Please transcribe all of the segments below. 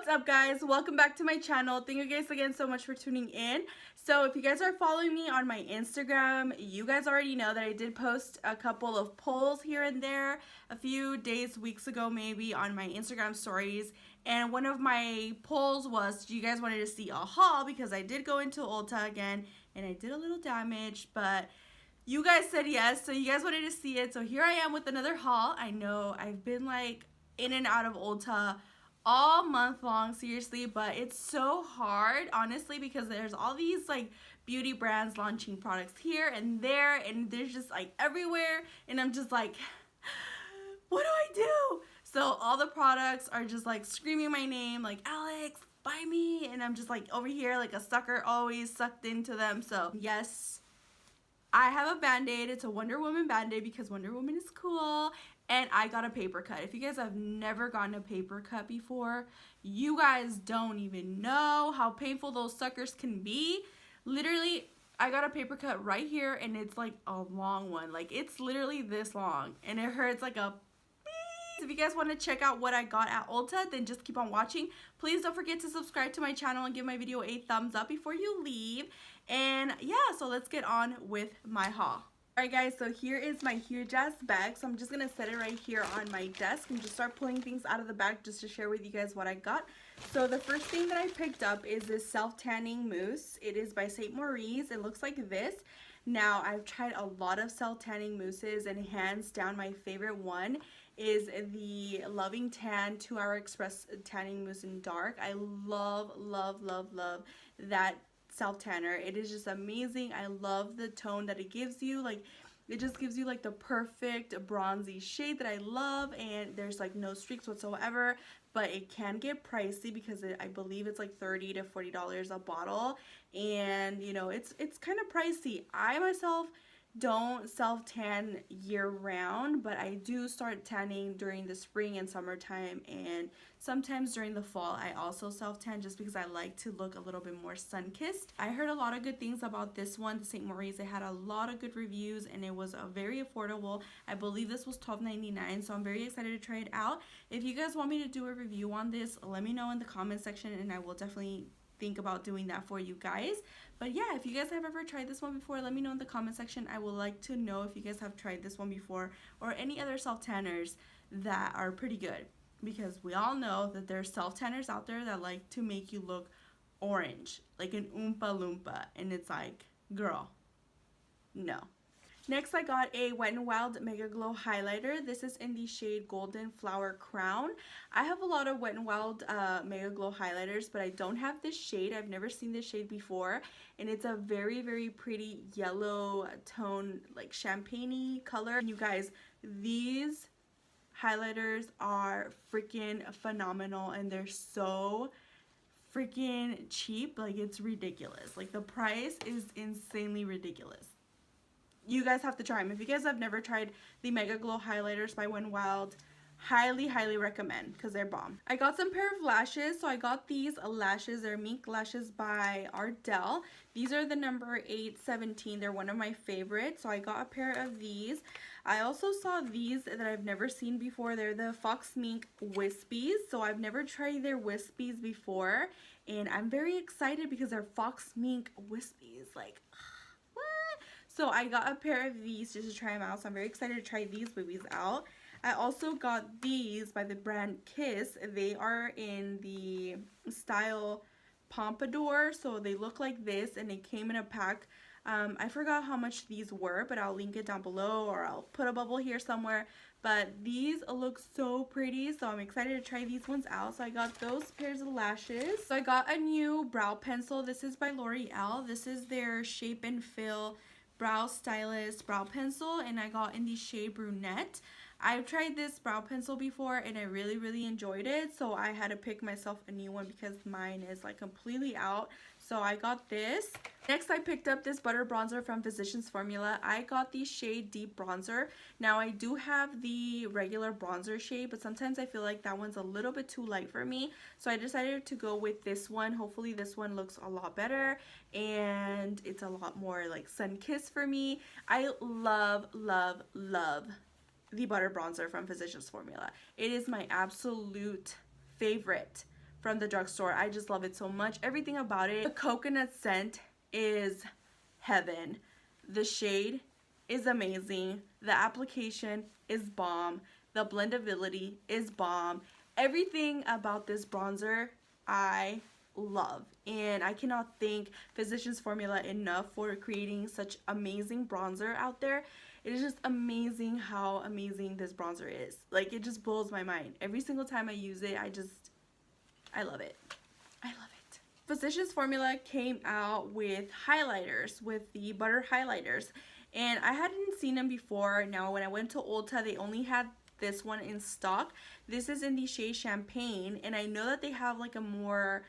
What's up, guys? Welcome back to my channel. Thank you guys again so much for tuning in. So if you guys are following me on my Instagram, you guys already know that I did post a couple of polls here and there a few days, weeks ago maybe, on my Instagram stories. And one of my polls was, do you guys wanted to see a haul? Because I did go into Ulta again and I did a little damage, but you guys said yes, so you guys wanted to see it. So here I am with another haul. I know I've been like in and out of Ulta all month long, seriously, but it's so hard, honestly, because there's all these like beauty brands launching products here and there, and there's just like everywhere, and I'm just like, what do I do? So all the products are just like screaming my name, like, Alex, buy me, and I'm just like over here like a sucker, always sucked into them. So yes, I have a band-aid. It's a Wonder Woman band-aid because Wonder Woman is cool. And I got a paper cut. If you guys have never gotten a paper cut before, you guys don't even know how painful those suckers can be. Literally, I got a paper cut right here, and it's like a long one. Like, it's literally this long, and it hurts like a beep. If you guys want to check out what I got at Ulta, then just keep on watching. Please don't forget to subscribe to my channel and give my video a thumbs up before you leave. And yeah, so let's get on with my haul. Alright guys, so here is my huge ass bag. So I'm just going to set it right here on my desk and just start pulling things out of the bag just to share with you guys what I got. So the first thing that I picked up is this self-tanning mousse. It is by St.MORIZ. It looks like this. Now, I've tried a lot of self-tanning mousses, and hands down my favorite one is the Loving Tan 2-Hour Express Tanning Mousse in Dark. I love, love, love, love that self-tanner. It is just amazing. I love the tone that it gives you. Like, it just gives you like the perfect bronzy shade that I love, and there's like no streaks whatsoever. But it can get pricey because I believe it's like $30 to $40 a bottle, and you know, it's kind of pricey. I myself don't self-tan year-round, but I do start tanning during the spring and summertime, and sometimes during the fall I also self-tan just because I like to look a little bit more sun-kissed. I heard a lot of good things about this one, the St.MORIZ. It had a lot of good reviews, and it was very affordable. I believe this was $12.99, so I'm very excited to try it out. If you guys want me to do a review on this, let me know in the comment section, and I will definitely think about doing that for you guys. But yeah, if you guys have ever tried this one before, let me know in the comment section. I would like to know if you guys have tried this one before, or any other self-tanners that are pretty good, because we all know that there's self-tanners out there that like to make you look orange, like an Oompa Loompa, and it's like, girl, no. Next, I got a Wet n Wild Mega Glow highlighter. This is in the shade Golden Flower Crown. I have a lot of Wet n Wild Mega Glow highlighters, but I don't have this shade. I've never seen this shade before, and it's a very, very pretty yellow tone, like champagne-y color. And you guys, these highlighters are freaking phenomenal, and they're so freaking cheap. Like, it's ridiculous. Like, the price is insanely ridiculous. You guys have to try them. If you guys have never tried the Mega Glow highlighters by Wet n Wild, highly, highly recommend, because they're bomb. I got some pair of lashes. So I got these lashes. They're mink lashes by Ardell. These are the number 817. They're one of my favorites. So I got a pair of these. I also saw these that I've never seen before. They're the Fox Mink Wispies. So I've never tried their Wispies before, and I'm very excited because they're Fox Mink Wispies. Like, so I got a pair of these just to try them out. So I'm very excited to try these babies out. I also got these by the brand Kiss. They are in the style Pompadour. So they look like this, and they came in a pack. I forgot how much these were, but I'll link it down below, or I'll put a bubble here somewhere. But these look so pretty, so I'm excited to try these ones out. So I got those pairs of lashes. So I got a new brow pencil. This is by L'Oreal. This is their Shape and Fill Brow Stylist brow pencil, and I got in the shade Brunette. I've tried this brow pencil before, and I really, really enjoyed it, so I had to pick myself a new one because mine is like completely out. So I got this. Next, I picked up this butter bronzer from Physicians Formula. I got the shade Deep Bronzer. Now, I do have the regular bronzer shade, but sometimes I feel like that one's a little bit too light for me. So I decided to go with this one. Hopefully this one looks a lot better, and it's a lot more like sun-kissed for me. I love, love, love the butter bronzer from Physicians Formula. It is my absolute favorite from the drugstore. I just love it so much. Everything about it. The coconut scent is heaven. The shade is amazing. The application is bomb. The blendability is bomb. Everything about this bronzer I love, and I cannot thank Physicians Formula enough for creating such amazing bronzer out there. It is just amazing how amazing this bronzer is. Like, it just blows my mind. Every single time I use it, I love it. I love it. Physicians Formula came out with highlighters, with the butter highlighters, and I hadn't seen them before. Now, when I went to Ulta, they only had this one in stock. This is in the shade Champagne, and I know that they have like a more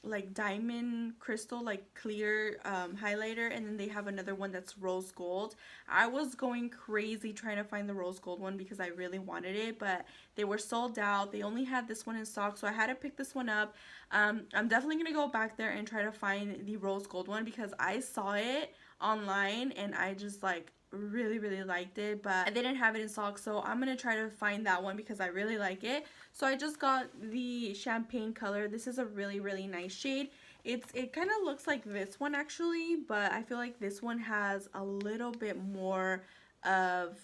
like diamond crystal, like clear highlighter, and then they have another one that's rose gold. I was going crazy trying to find the rose gold one because I really wanted it, but they were sold out. They only had this one in stock, so I had to pick this one up. I'm definitely gonna go back there and try to find the rose gold one because I saw it online and I just like really liked it, but I didn't have it in stock, so I'm gonna try to find that one because I really like it. So I just got the champagne color. This is a really nice shade. It kind of looks like this one actually, but I feel like this one has a little bit more of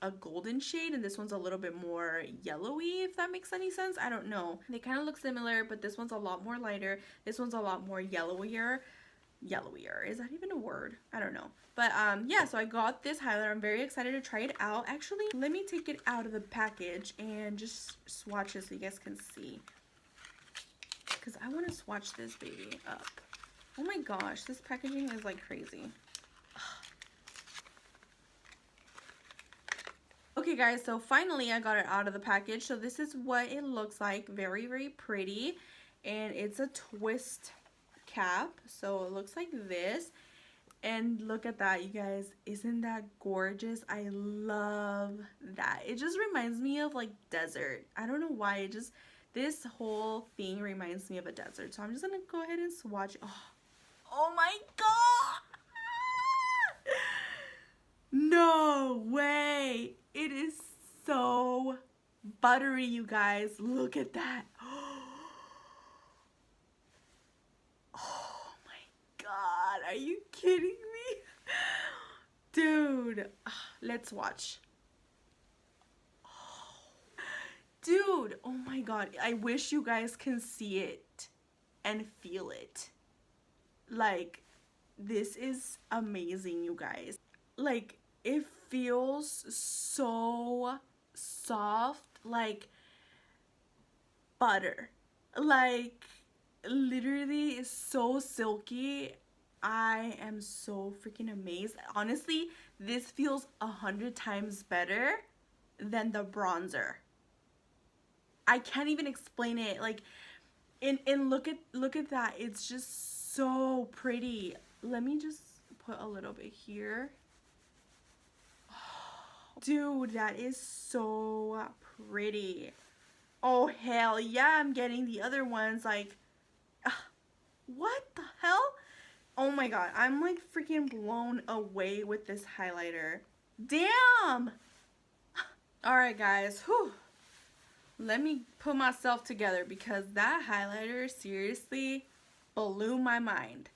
a golden shade and this one's a little bit more yellowy, if that makes any sense. I don't know, they kind of look similar, but this one's a lot more lighter. This one's a lot more yellowier. Is that even a word? I don't know, but yeah, so I got this highlighter. I'm very excited to try it out. Actually, let me take it out of the package and just swatch it so you guys can see, because I want to swatch this baby up. Oh my gosh, this packaging is like crazy. Okay guys, so finally I got it out of the package. So this is what it looks like. Very pretty, and it's a twist cap, so it looks like this. And look at that, you guys. Isn't that gorgeous? I love that. It just reminds me of like desert. I don't know why, it just, this whole thing reminds me of a desert. So I'm just gonna go ahead and swatch. Oh my god, no way. It is so buttery, you guys. Look at that. Are you kidding me? Dude, let's watch. Dude, oh my god. I wish you guys can see it and feel it. Like, this is amazing, you guys. Like, it feels so soft, like butter. Like, literally, it's so silky. I am so freaking amazed. Honestly, this feels 100 times better than the bronzer. I can't even explain it. Like, and look at that. It's just so pretty. Let me just put a little bit here. Dude, that is so pretty. Oh hell yeah, I'm getting the other ones. Like, what the hell? Oh my god, I'm like freaking blown away with this highlighter. Damn! Alright guys, whew. Let me put myself together because that highlighter seriously blew my mind.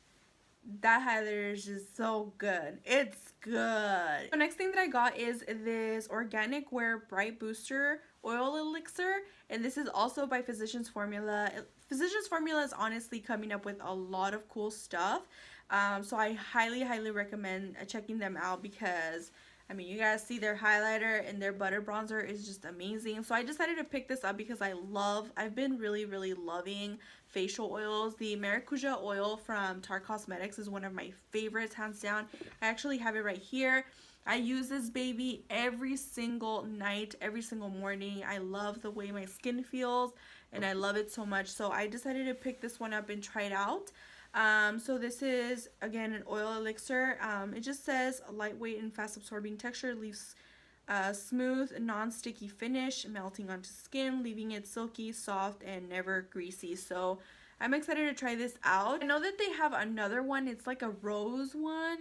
That highlighter is just so good. It's good. The next thing that I got is this Organic Wear Bright Booster Oil Elixir, and this is also by Physicians Formula. Physicians Formula is honestly coming up with a lot of cool stuff, so I highly recommend checking them out because, I mean, you guys see their highlighter and their butter bronzer is just amazing. So I decided to pick this up because I've been really loving facial oils. The Maracuja oil from Tarte Cosmetics is one of my favorites, hands down. I actually have it right here. I use this baby every single night, every single morning. I love the way my skin feels and I love it so much. So I decided to pick this one up and try it out. So this is, again, an oil elixir. It just says a lightweight and fast absorbing texture, leaves smooth, non-sticky finish, melting onto skin, leaving it silky, soft, and never greasy. So I'm excited to try this out. I know that they have another one. It's like a rose one.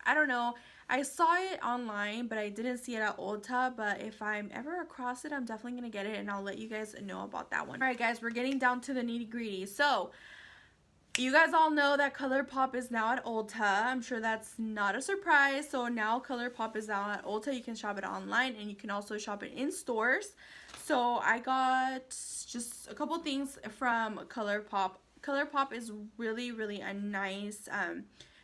I don't know. I saw it online, but I didn't see it at Ulta. But if I'm ever across it, I'm definitely going to get it, and I'll let you guys know about that one. Alright guys, we're getting down to the nitty-gritty. So, you guys all know that ColourPop is now at Ulta. I'm sure that's not a surprise. So now ColourPop is now at Ulta. You can shop it online, and you can also shop it in stores. So I got just a couple things from ColourPop. ColourPop is really, really a nice,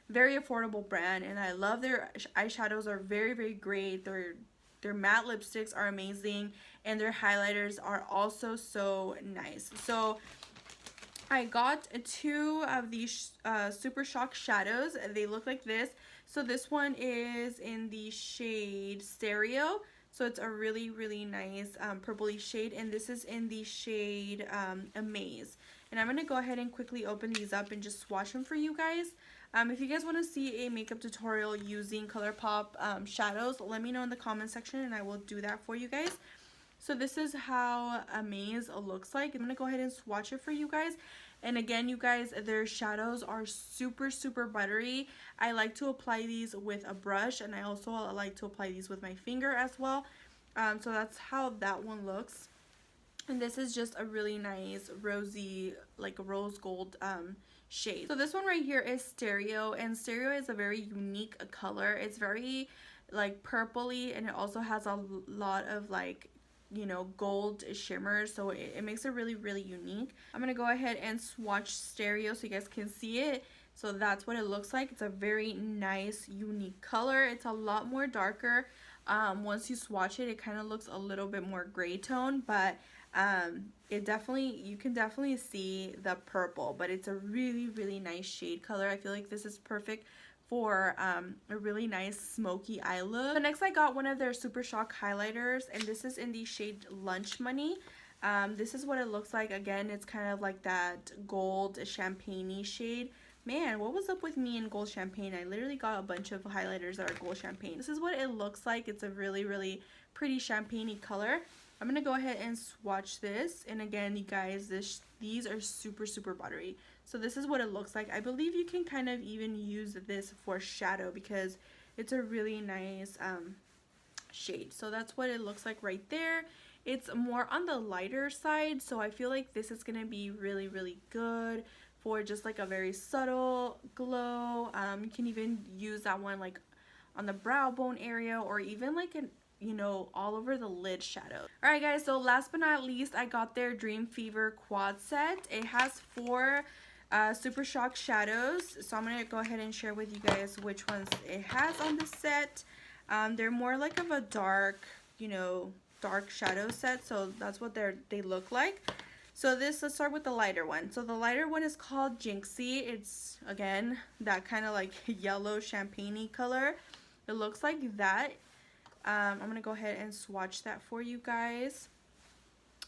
very affordable brand, and I love their eyeshadows. Are very, very great. Their matte lipsticks are amazing, and their highlighters are also so nice. So I got 2 of these Super Shock shadows. They look like this. So this one is in the shade Stereo. So it's a really, really nice purpley shade, and this is in the shade Amaze. And I'm going to go ahead and quickly open these up and just swatch them for you guys. If you guys want to see a makeup tutorial using ColourPop shadows, let me know in the comment section, and I will do that for you guys. So this is how Amaze looks like. I'm going to go ahead and swatch it for you guys. And again, you guys, their shadows are super, super buttery. I like to apply these with a brush, and I also like to apply these with my finger as well. So that's how that one looks. And this is just a really nice rosy, like a rose gold shade. So this one right here is Stereo, and Stereo is a very unique color. It's very like purpley, and it also has a lot of like, you know, gold shimmers, so it makes it really, really unique. I'm gonna go ahead and swatch Stereo so you guys can see it. So that's what it looks like. It's a very nice, unique color. It's a lot more darker. Once you swatch it, it kind of looks a little bit more gray tone, but you can definitely see the purple, but it's a really, really nice shade color. I feel like this is perfect for a really nice smoky eye look. So next I got one of their Super Shock highlighters, and this is in the shade Lunch Money. This is what it looks like. Again, it's kind of like that gold champagne-y shade. Man, what was up with me in gold champagne? I literally got a bunch of highlighters that are gold champagne. This is what it looks like. It's a really, really pretty champagne-y color. I'm gonna go ahead and swatch this, and again, you guys, these are super, super buttery. So this is what it looks like. I believe you can kind of even use this for shadow because it's a really nice shade. So that's what it looks like right there. It's more on the lighter side, so I feel like this is gonna be really, really good for just like a very subtle glow. You can even use that one like on the brow bone area, or even like an, you know, all over the lid shadow. Alright guys, so last but not least, I got their Dream Fever quad set. It has 4 Super Shock shadows, so I'm gonna go ahead and share with you guys which ones it has on the set. They're more like of a dark, you know, dark shadow set, so that's what they look like. So let's start with the lighter one. So the lighter one is called Jinxie. It's again that kind of like yellow champagne-y color. It looks like that. I'm gonna go ahead and swatch that for you guys,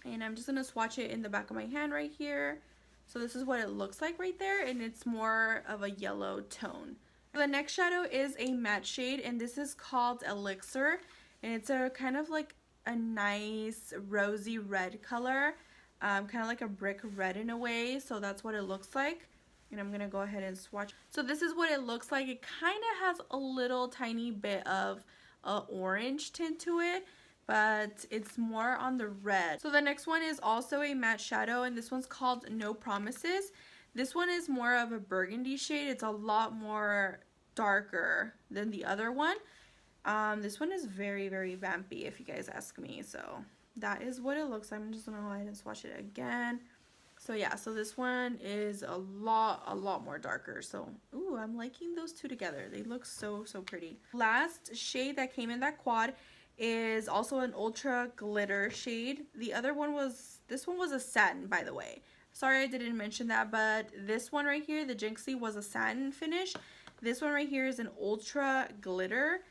and I'm just gonna swatch it in the back of my hand right here. So this is what it looks like right there, and it's more of a yellow tone. The next shadow is a matte shade, and this is called Elixir, and it's a kind of like a nice rosy red color, kind of like a brick red in a way. So that's what it looks like, and I'm gonna go ahead and swatch. So this is what it looks like. It kind of has a little tiny bit of orange tint to it, but it's more on the red. So the next one is also a matte shadow, and this one's called No Promises. This one is more of a burgundy shade. It's a lot more darker than the other one. This one is very, very vampy if you guys ask me. So that is what it looks like. I'm just gonna go ahead and swatch it again. So yeah, so this one is a lot more darker. So, ooh, I'm liking those two together. They look so, so pretty. Last shade that came in that quad is also an ultra glitter shade. The other one was, this one was a satin, by the way. Sorry I didn't mention that, but this one right here, the Jinxie, was a satin finish. This one right here is an ultra glitter,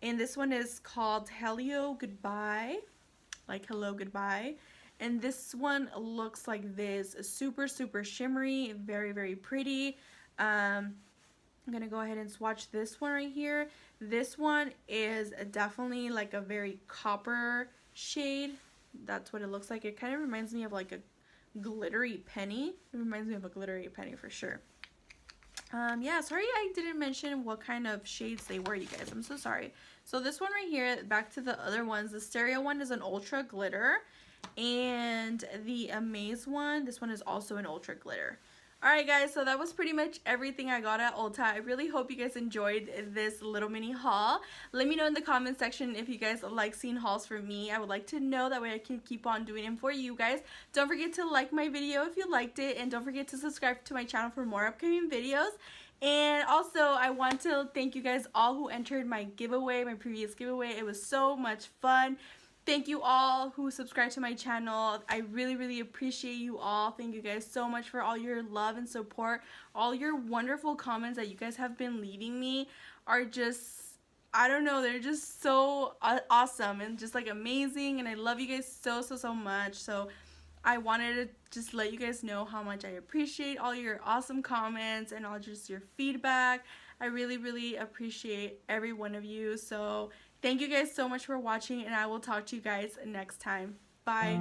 and this one is called Hello Goodbye, like hello goodbye. And this one looks like this, super, super shimmery, very, very pretty. I'm gonna go ahead and swatch this one right here. This one is definitely like a very copper shade. That's what it looks like. It kind of reminds me of like a glittery penny. It reminds me of a glittery penny for sure. Yeah, sorry I didn't mention what kind of shades they were, you guys. I'm so sorry. So this one right here, back to the other ones, the stereo one is an ultra glitter, and the Amaze one, this one is also an ultra glitter. Alright guys, so that was pretty much everything I got at Ulta. I really hope you guys enjoyed this little mini haul. Let me know in the comment section if you guys like seeing hauls from me. I would like to know, that way I can keep on doing them for you guys. Don't forget to like my video if you liked it, and don't forget to subscribe to my channel for more upcoming videos. And also, I want to thank you guys all who entered my giveaway, my previous giveaway. It was so much fun. Thank you all who subscribe to my channel. I really appreciate you all. Thank you guys so much for all your love and support. All your wonderful comments that you guys have been leaving me are just, I don't know, they're just so awesome and just like amazing, and I love you guys so much. So I wanted to just let you guys know how much I appreciate all your awesome comments and all just your feedback. I really appreciate every one of you. So thank you guys so much for watching, and I will talk to you guys next time. Bye.